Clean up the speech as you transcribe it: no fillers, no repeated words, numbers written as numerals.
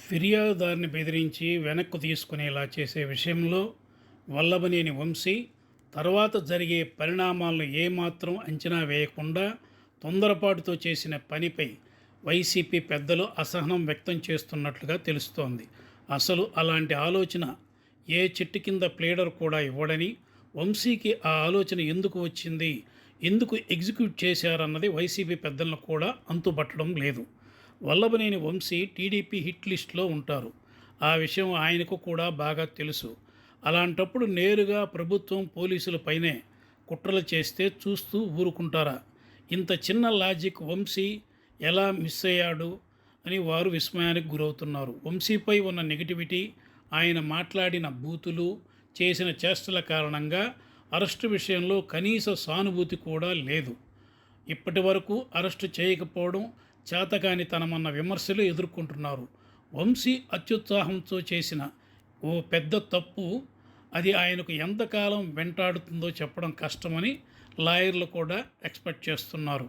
ఫిర్యాదుదారుని బెదిరించి వెనక్కు తీసుకునేలా చేసే విషయంలో వల్లభనేని వంశీ తర్వాత జరిగే పరిణామాలను ఏమాత్రం అంచనా వేయకుండా తొందరపాటుతో చేసిన పనిపై వైసీపీ పెద్దలు అసహనం వ్యక్తం చేస్తున్నట్లుగా తెలుస్తోంది. అసలు అలాంటి ఆలోచన ఏ చెట్టు కింద ప్లేడర్ కూడా ఇవ్వడని, వంశీకి ఆ ఆలోచన ఎందుకు వచ్చింది, ఎందుకు ఎగ్జిక్యూట్ చేశారన్నది వైసీపీ పెద్దలను కూడా అంతుబట్టడం లేదు. వల్లభనేని వంశీ టీడీపీ హిట్ లిస్టులో ఉంటారు. ఆ విషయం ఆయనకు కూడా బాగా తెలుసు. అలాంటప్పుడు నేరుగా ప్రభుత్వం పోలీసులపైనే కుట్రలు చేస్తే చూస్తూ ఊరుకుంటారా? ఇంత చిన్న లాజిక్ వంశీ ఎలా మిస్ అయ్యాడు అని వారు విస్మయానికి గురవుతున్నారు. వంశీపై ఉన్న నెగిటివిటీ, ఆయన మాట్లాడిన బూతులు, చేసిన చేష్టల కారణంగా అరెస్టు విషయంలో కనీస సానుభూతి కూడా లేదు. ఇప్పటి వరకు అరెస్టు చేయకపోవడం చేతకానితనమన్న విమర్శలు ఎదుర్కొంటున్నారు. వంశీ అత్యుత్సాహంతో చేసిన ఓ పెద్ద తప్పు, అది ఆయనకు ఎంతకాలం వెంటాడుతుందో చెప్పడం కష్టమని లాయర్లు కూడా ఎక్స్పెక్ట్ చేస్తున్నారు.